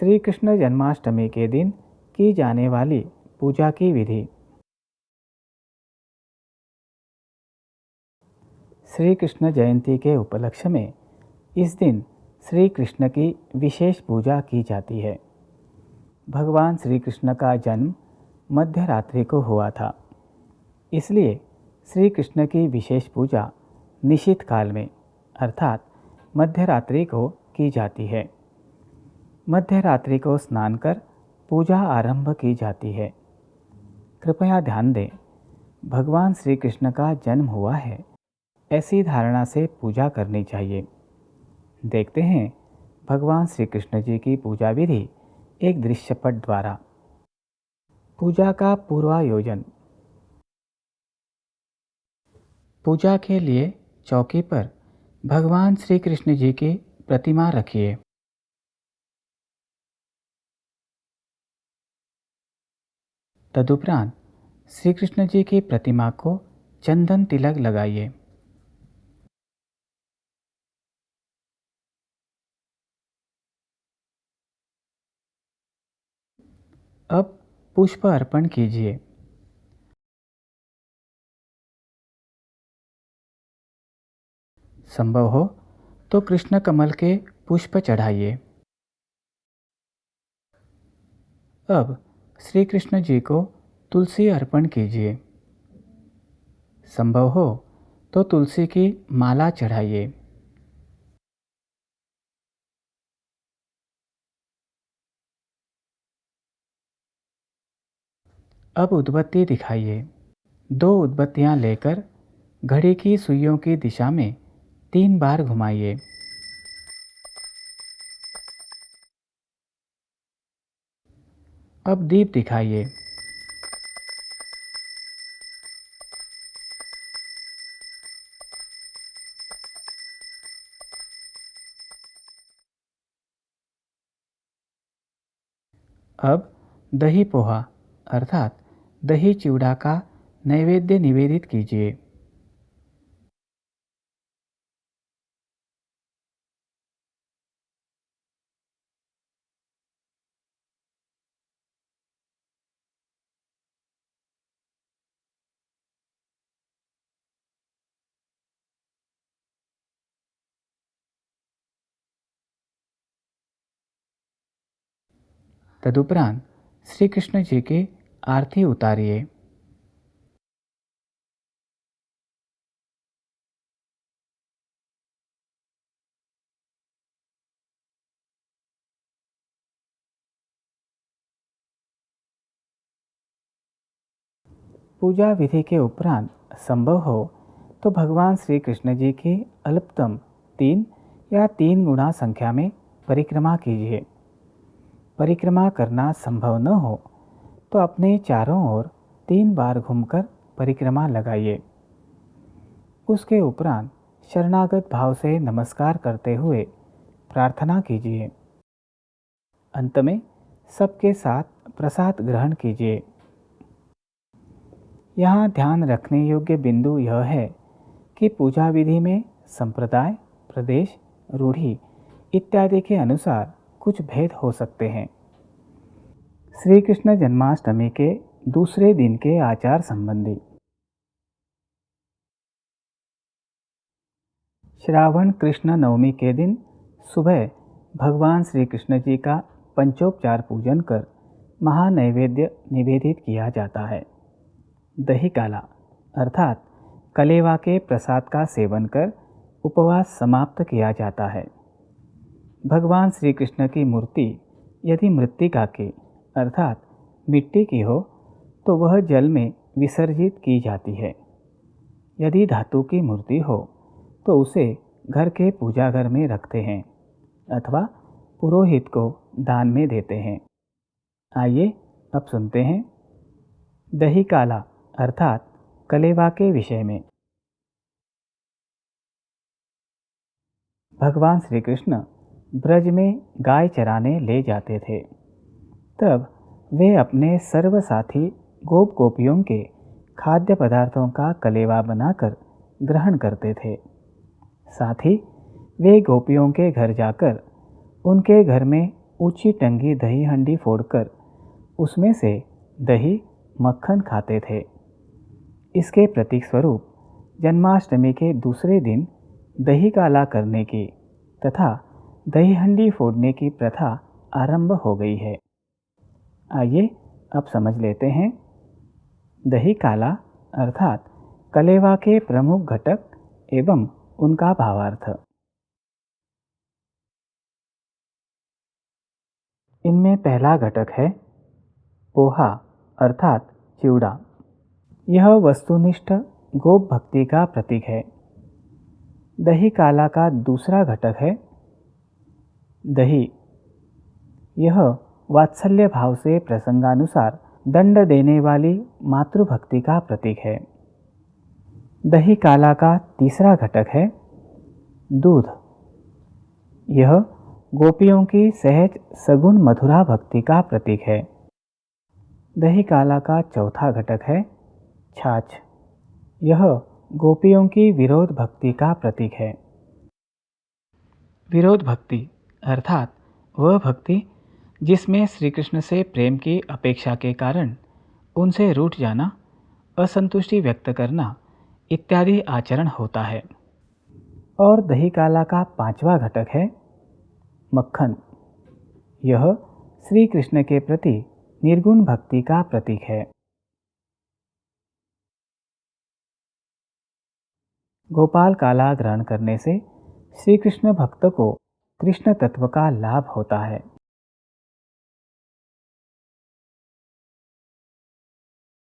श्री कृष्ण जन्माष्टमी के दिन की जाने वाली पूजा की विधि। श्री कृष्ण जयंती के उपलक्ष्य में इस दिन श्री कृष्ण की विशेष पूजा की जाती है। भगवान श्री कृष्ण का जन्म मध्य रात्रि को हुआ था, इसलिए श्री कृष्ण की विशेष पूजा निशित काल में अर्थात मध्य रात्रि को की जाती है। मध्य रात्रि को स्नान कर पूजा आरंभ की जाती है। कृपया ध्यान दें, भगवान श्री कृष्ण का जन्म हुआ है ऐसी धारणा से पूजा करनी चाहिए। देखते हैं भगवान श्री कृष्ण जी की पूजा विधि एक दृश्यपट द्वारा। पूजा का पूर्वायोजन। पूजा के लिए चौकी पर भगवान श्री कृष्ण जी की प्रतिमा रखिए। तदुपरांत श्री कृष्ण जी की प्रतिमा को चंदन तिलक लगाइए। अब पुष्प अर्पण कीजिए। संभव हो तो कृष्ण कमल के पुष्प चढ़ाइए। अब श्री कृष्ण जी को तुलसी अर्पण कीजिए। संभव हो तो तुलसी की माला चढ़ाइए। अब उद्बत्ती दिखाइए। 2 उद्बत्तियां लेकर घड़ी की सुइयों की दिशा में 3 बार घुमाइए। अब दीप दिखाइए। अब दही पोहा अर्थात दही चिवड़ा का नैवेद्य निवेदित कीजिए। तदुपरांत श्री कृष्ण जी की आरती उतारिए। पूजा विधि के उपरांत संभव हो तो भगवान श्री कृष्ण जी की अल्पतम 3 या 3 गुना संख्या में परिक्रमा कीजिए। परिक्रमा करना संभव न हो तो अपने चारों ओर 3 बार घूमकर परिक्रमा लगाइए। उसके उपरांत शरणागत भाव से नमस्कार करते हुए प्रार्थना कीजिए। अंत में सबके साथ प्रसाद ग्रहण कीजिए। यहाँ ध्यान रखने योग्य बिंदु यह है कि पूजा विधि में संप्रदाय, प्रदेश, रूढ़ी इत्यादि के अनुसार कुछ भेद हो सकते हैं। श्री कृष्ण जन्माष्टमी के दूसरे दिन के आचार संबंधी। श्रावण कृष्ण नवमी के दिन सुबह भगवान श्री कृष्ण जी का पंचोपचार पूजन कर महानैवेद्य निवेदित किया जाता है। दही काला अर्थात कलेवा के प्रसाद का सेवन कर उपवास समाप्त किया जाता है। भगवान श्री कृष्ण की मूर्ति यदि मृत्तिका की अर्थात मिट्टी की हो तो वह जल में विसर्जित की जाती है। यदि धातु की मूर्ति हो तो उसे घर के पूजाघर में रखते हैं अथवा पुरोहित को दान में देते हैं। आइए अब सुनते हैं दही काला अर्थात कलेवा के विषय में। भगवान श्री कृष्ण ब्रज में गाय चराने ले जाते थे। तब वे अपने सर्व साथी गोप गोपियों के खाद्य पदार्थों का कलेवा बनाकर ग्रहण करते थे। साथ ही वे गोपियों के घर जाकर उनके घर में ऊंची टंगी दही हंडी फोड़कर उसमें से दही मक्खन खाते थे। इसके प्रतीक स्वरूप जन्माष्टमी के दूसरे दिन दही काला करने की तथा दही हंडी फोड़ने की प्रथा आरंभ हो गई है। आइए अब समझ लेते हैं दही काला अर्थात कलेवा के प्रमुख घटक एवं उनका भावार्थ। इनमें पहला घटक है पोहा अर्थात चिवड़ा। यह वस्तुनिष्ठ गोप भक्ति का प्रतीक है। दही काला का दूसरा घटक है दही। यह वात्सल्य भाव से प्रसंगानुसार दंड देने वाली मातृभक्ति का प्रतीक है। दही काला का तीसरा घटक है दूध। यह गोपियों की सहज सगुण मधुरा भक्ति का प्रतीक है। दही काला का चौथा घटक है छाछ। यह गोपियों की विरोध भक्ति का प्रतीक है। विरोध भक्ति अर्थात वह भक्ति जिसमें श्री कृष्ण से प्रेम की अपेक्षा के कारण उनसे रूठ जाना, असंतुष्टि व्यक्त करना इत्यादि आचरण होता है। और दही काला का पांचवा घटक है मक्खन। यह श्री कृष्ण के प्रति निर्गुण भक्ति का प्रतीक है। गोपाल काला ग्रहण करने से श्री कृष्ण भक्त को कृष्ण तत्व का लाभ होता है।